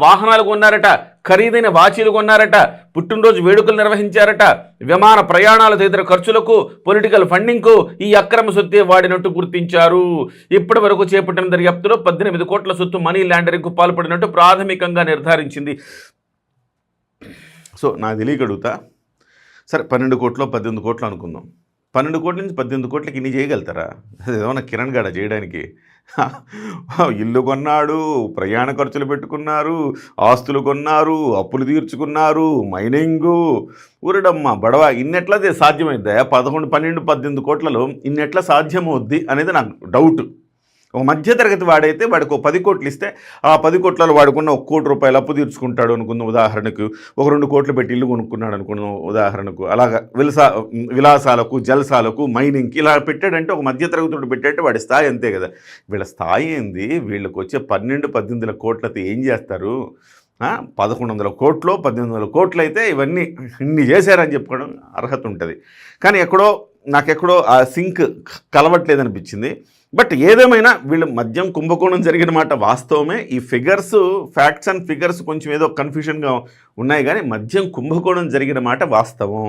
వాహనాలు కొన్నారట, ఖరీదైన వాచీలు కొన్నారట, పుట్టినరోజు వేడుకలు నిర్వహించారట, విమాన ప్రయాణాలు తదితర ఖర్చులకు, పొలిటికల్ ఫండింగ్కు ఈ అక్రమ సొత్తే వాడినట్టు గుర్తించారు. ఇప్పటి వరకు చేపట్టిన దర్యాప్తులో 18 కోట్ల సొత్తు మనీ లాండరింగ్కు పాల్పడినట్టు ప్రాథమికంగా నిర్ధారించింది. సో నాకు తెలియక అడుగుతా, సరే 12 కోట్లు 18 కోట్లు అనుకుందాం. 12 కోట్ల నుంచి 18 కోట్లకి ఇన్ని చేయగలుగుతారా? ఏమన్నా కిరణ్ గాడ చేయడానికి? ఇల్లు కొన్నాడు, ప్రయాణ ఖర్చులు పెట్టుకున్నారు, ఆస్తులు కొన్నారు, అప్పులు తీర్చుకున్నారు, మైనింగు, ఊరడమ్మ బడవ. ఇన్నెట్లా సాధ్యమైద్దా? 11, 12, 18 కోట్లలో ఇన్నెట్లా సాధ్యమవుద్ది అనేది నాకు డౌట్. ఒక మధ్యతరగతి వాడైతే వాడికి ఒక 10 కోట్లు ఇస్తే ఆ 10 కోట్లలో వాడుకున్న 1 కోటి రూపాయలు అప్పు తీర్చుకుంటాడు అనుకుందాం ఉదాహరణకు. ఒక 2 కోట్లు పెట్టి ఇల్లు కొనుక్కున్నాడు అనుకుందాం ఉదాహరణకు. అలాగా విలాసాలకు, జల్సాలకు, మైనింగ్కి ఇలా పెట్టాడంటే ఒక మధ్యతరగతుడు పెట్టాడంటే వాడి స్థాయి అంతే కదా. వీళ్ళ స్థాయి ఏంది? వీళ్ళకి వచ్చే 12, 18 కోట్లతో ఏం చేస్తారు? 1100 కోట్లు 1800 కోట్లు అయితే ఇవన్నీ ఇన్ని చేశారని చెప్పుకోవడం అర్హత ఉంటుంది. కానీ నాకెక్కడో ఆ సింక్ కలవట్లేదనిపించింది. బట్ ఏదేమైనా వీళ్ళు మద్యం కుంభకోణం జరిగిన మాట వాస్తవమే. ఈ ఫిగర్స్, ఫ్యాక్ట్స్ అండ్ ఫిగర్స్ కొంచెం ఏదో కన్ఫ్యూషన్గా ఉన్నాయి, కానీ మద్యం కుంభకోణం జరిగిన మాట వాస్తవం.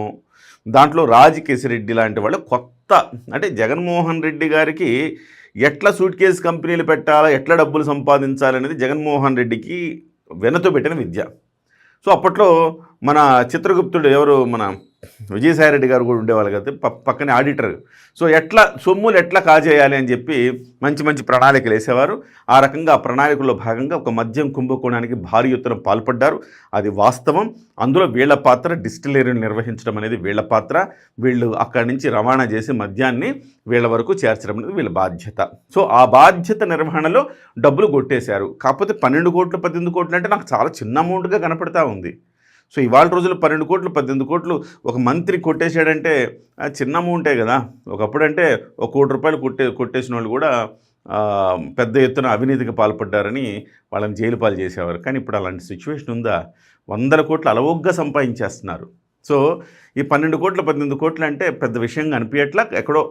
దాంట్లో రాజకేశిరెడ్డి లాంటి వాళ్ళు కొత్త, అంటే జగన్మోహన్ రెడ్డి గారికి ఎట్లా సూట్ కేసు కంపెనీలు పెట్టాలా, ఎట్లా డబ్బులు సంపాదించాలనేది జగన్మోహన్ రెడ్డికి వెనతో పెట్టిన విద్య. సో అప్పట్లో మన చిత్రగుప్తుడు ఎవరు, మన విజయసాయిరెడ్డి గారు కూడా ఉండేవాళ్ళు కదా పక్కనే ఆడిటర్. సో సొమ్ములు ఎట్లా కాజేయాలి అని చెప్పి మంచి మంచి ప్రణాళికలు వేసేవారు. ఆ రకంగా ఆ ప్రణాళికల్లో భాగంగా ఒక మద్యం కుంభకోణానికి భారీ ఎత్తున పాల్పడ్డారు. అది వాస్తవం. అందులో వీళ్ల పాత్ర, డిస్టిలరీని నిర్వహించడం అనేది వీళ్ల పాత్ర. వీళ్ళు అక్కడి నుంచి రవాణా చేసి మద్యాన్ని వీళ్ళ వరకు చేర్చడం అనేది వీళ్ళ బాధ్యత. సో ఆ బాధ్యత నిర్వహణలో డబ్బులు కొట్టేశారు. కాకపోతే 12 కోట్లు 18 కోట్లు అంటే నాకు చాలా చిన్న అమౌంట్గా కనపడతా ఉంది. సో ఇవాళ రోజుల్లో 12 కోట్లు 18 కోట్లు ఒక మంత్రి కొట్టేశాడంటే చిన్న అమౌంటే కదా. ఒకప్పుడంటే 1 కోటి రూపాయలు కొట్టేసిన వాళ్ళు కూడా పెద్ద ఎత్తున అవినీతికి పాల్పడ్డారని వాళ్ళని జైలు పాలు చేసేవారు. కానీ ఇప్పుడు అలాంటి సిచ్యువేషన్ ఉందా? 100 కోట్లు అలవోగ్గా సంపాదించేస్తున్నారు. సో ఈ 12 కోట్లు 18 కోట్లు అంటే పెద్ద విషయంగా అనిపించట్లా. ఎక్కడో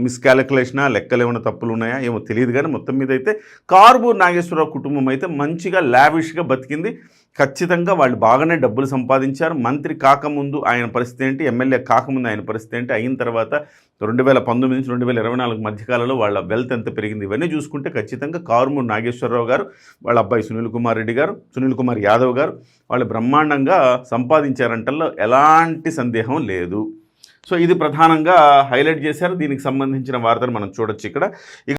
మిస్కాలిక్యులేషనా, లెక్కలు ఏమైనా తప్పులు ఉన్నాయా ఏమో తెలియదు. కానీ మొత్తం మీద అయితే కారుమూరి నాగేశ్వరరావు కుటుంబం అయితే మంచిగా లావిష్గా బతికింది. ఖచ్చితంగా వాళ్ళు బాగానే డబ్బులు సంపాదించారు. మంత్రి కాకముందు ఆయన పరిస్థితి ఏంటి, ఎమ్మెల్యే కాకముందు ఆయన పరిస్థితి ఏంటి, అయిన తర్వాత 2019 నుంచి 2024 మధ్యకాలంలో వాళ్ళ వెల్త్ ఎంత పెరిగింది, ఇవన్నీ చూసుకుంటే ఖచ్చితంగా కారుమూరి నాగేశ్వరరావు గారు, వాళ్ళ అబ్బాయి సునీల్ కుమార్ యాదవ్ గారు వాళ్ళు బ్రహ్మాండంగా సంపాదించారంటల్లో ఎలాంటి సందేహం లేదు. సో ఇది ప్రధానంగా హైలైట్ చేశారు. దీనికి సంబంధించిన వార్తలు మనం చూడొచ్చు ఇక్కడ.